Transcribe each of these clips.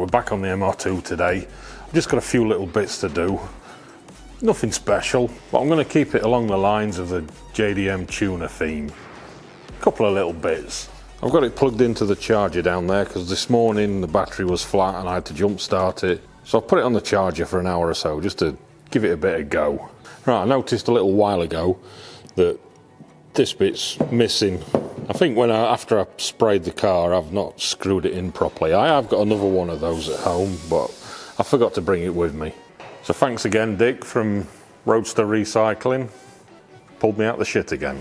back on the MR2 today. I've just got a few little bits to do. Nothing special, but I'm going to keep it along the lines of the JDM tuner theme. A couple of little bits. I've got it plugged into the charger down there because this morning the battery was flat and I had to jump start it. So I've put it on the charger for an hour or so just to give it a bit of go. Right, I noticed a little while ago that this bit's missing. I think after I sprayed the car, I've not screwed it in properly. I have got another one of those at home, but I forgot to bring it with me. So thanks again, Dick from Roadster Recycling. Pulled me out the shit again.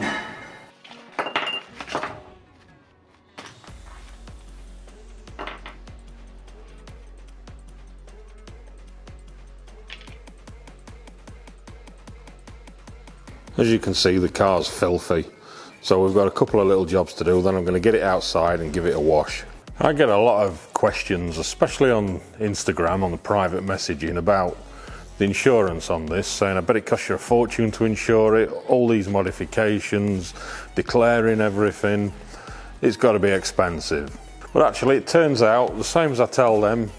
As you can see, the car's filthy. So we've got a couple of little jobs to do, then I'm going to get it outside and give it a wash. I get a lot of questions, especially on Instagram, on the private messaging, about the insurance on this, saying I bet it costs you a fortune to insure it, all these modifications, declaring everything. It's got to be expensive. But actually it turns out, the same as I tell them,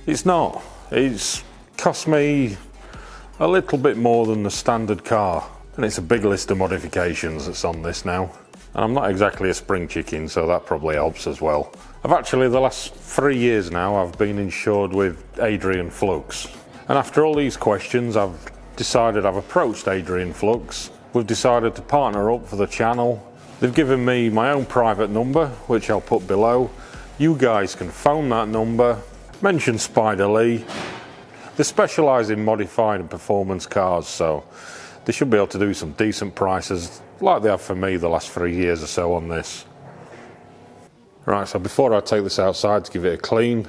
it's not. It's cost me a little bit more than the standard car. And it's a big list of modifications that's on this now. And I'm not exactly a spring chicken, so that probably helps as well. I've actually, the last 3 years now, I've been insured with Adrian Flux. And after all these questions, I've approached Adrian Flux. We've decided to partner up for the channel. They've given me my own private number, which I'll put below. You guys can phone that number, mention SpyderLee. They specialise in modified and performance cars, so they should be able to do some decent prices like they have for me the last 3 years or so on this. Right, so before I take this outside to give it a clean,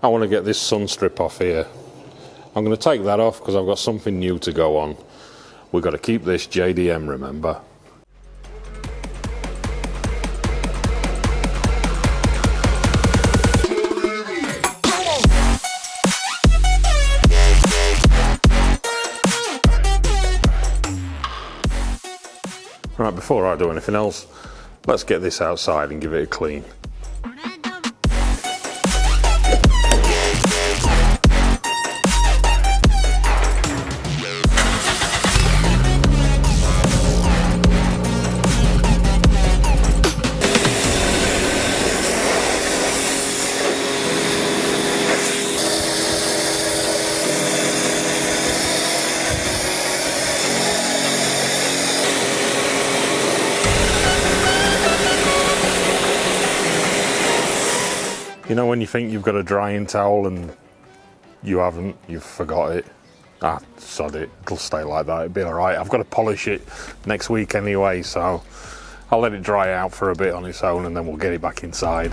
I want to get this sun strip off here. I'm going to take that off because I've got something new to go on. We've got to keep this JDM, remember. Right, before I do anything else, let's get this outside and give it a clean. You know when you think you've got a drying towel and you haven't, you've forgot it? Ah, sod it, it'll stay like that, it'll be alright. I've got to polish it next week anyway, so I'll let it dry out for a bit on its own and then we'll get it back inside.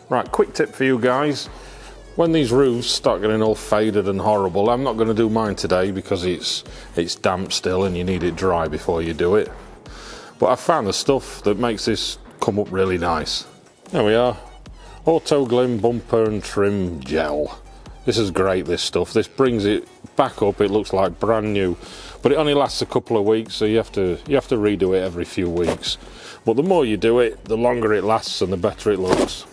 Right, quick tip for you guys. When these roofs start getting all faded and horrible, I'm not going to do mine today because it's damp still and you need it dry before you do it. But I found the stuff that makes this come up really nice. There we are. Auto Glim Bumper and Trim Gel. This is great, this stuff. This brings it back up, it looks like brand new. But it only lasts a couple of weeks, so you have to redo it every few weeks. But the more you do it, the longer it lasts and the better it looks.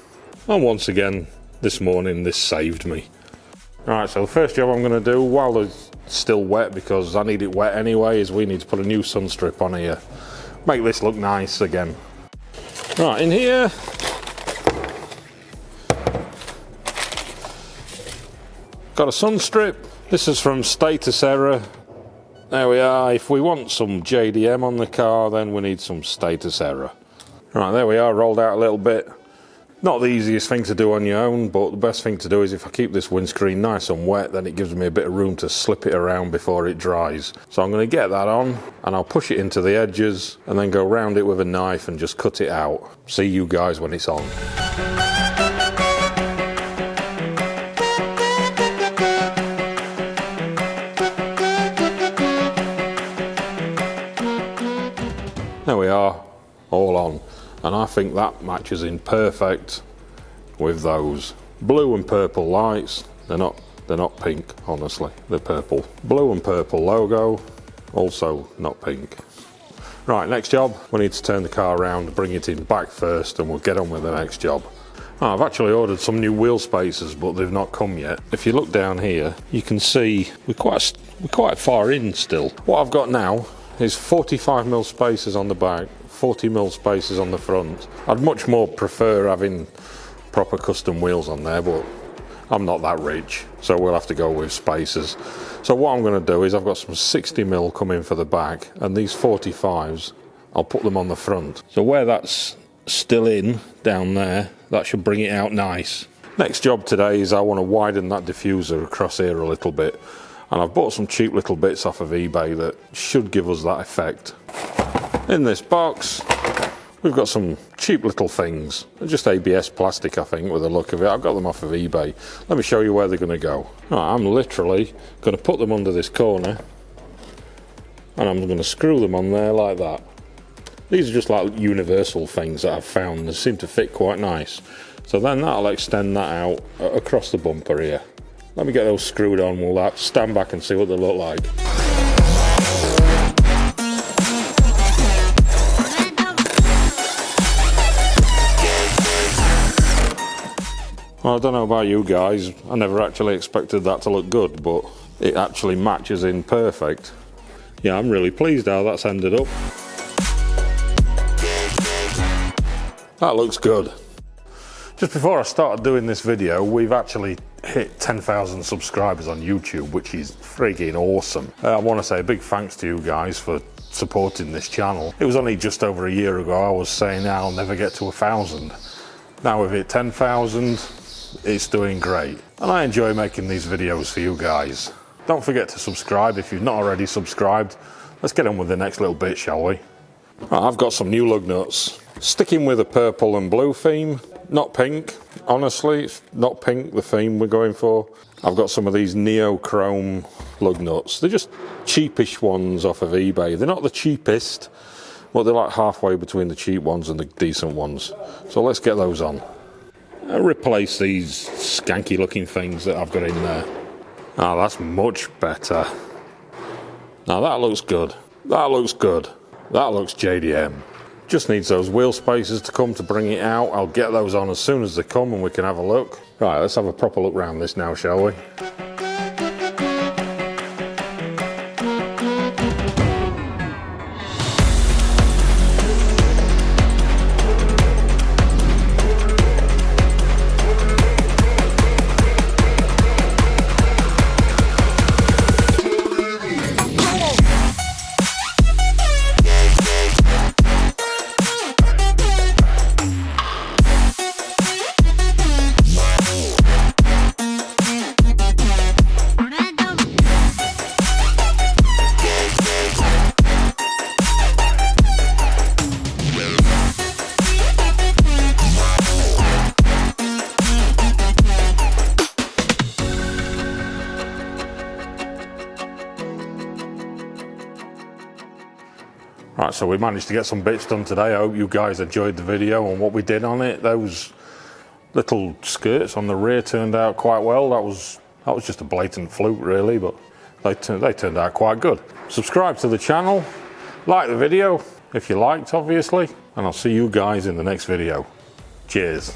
And once again, this morning this saved me. Right, so the first job I'm going to do while it's still wet, because I need it wet anyway, is we need to put a new sun strip on here. Make this look nice again. Right, in here got a sun strip. This is from Status Error. There we are. If we want some JDM on the car, then we need some Status Error. Right, there we are, rolled out a little bit. Not the easiest thing to do on your own, but the best thing to do is if I keep this windscreen nice and wet, then it gives me a bit of room to slip it around before it dries. So I'm going to get that on and I'll push it into the edges and then go round it with a knife and just cut it out. See you guys when it's on. There we are, all on. And I think that matches in perfect with those blue and purple lights. They're not pink, honestly, they're purple. Blue and purple logo, also not pink. Right, next job, we need to turn the car around, bring it in back first, and we'll get on with the next job. Oh, I've actually ordered some new wheel spacers, but they've not come yet. If you look down here, you can see we're quite far in still. What I've got now is 45mm spacers on the back, 40mm spacers on the front. I'd much more prefer having proper custom wheels on there, but I'm not that rich, so we'll have to go with spacers. So what I'm going to do is I've got some 60mm coming for the back, and these 45s, I'll put them on the front. So where that's still in down there, that should bring it out nice. Next job today is I want to widen that diffuser across here a little bit, and I've bought some cheap little bits off of eBay that should give us that effect. In this box we've got some cheap little things, just ABS plastic I think with the look of it. I've got them off of eBay. Let me show you where they're going to go. Right, I'm literally going to put them under this corner and I'm going to screw them on there like that. These are just like universal things that I've found. They seem to fit quite nice. So then that'll extend that out across the bumper here. Let me get those screwed on. We'll stand back and see what they look like. Well, I don't know about you guys. I never actually expected that to look good, but it actually matches in perfect. Yeah, I'm really pleased how that's ended up. That looks good. Just before I started doing this video, we've actually hit 10,000 subscribers on YouTube, which is freaking awesome. I want to say a big thanks to you guys for supporting this channel. It was only just over a year ago I was saying I'll never get to 1,000. Now we've hit 10,000, it's doing great. And I enjoy making these videos for you guys. Don't forget to subscribe if you've not already subscribed. Let's get on with the next little bit, shall we? Right, I've got some new lug nuts. Sticking with a purple and blue theme, not pink. Honestly, it's not pink, the theme we're going for. I've got some of these neochrome lug nuts. They're just cheapish ones off of eBay. They're not the cheapest, but they're like halfway between the cheap ones and the decent ones. So let's get those on. I'll replace these skanky looking things that I've got in there. Oh, that's much better. Now that looks good. That looks good. That looks JDM. Just needs those wheel spacers to come to bring it out. I'll get those on as soon as they come and we can have a look. Right, let's have a proper look around this now, shall we? Right, so we managed to get some bits done today. I hope you guys enjoyed the video and what we did on it. Those little skirts on the rear turned out quite well. That was just a blatant fluke really, but they turned out quite good. Subscribe to the channel, like the video if you liked obviously, and I'll see you guys in the next video. Cheers.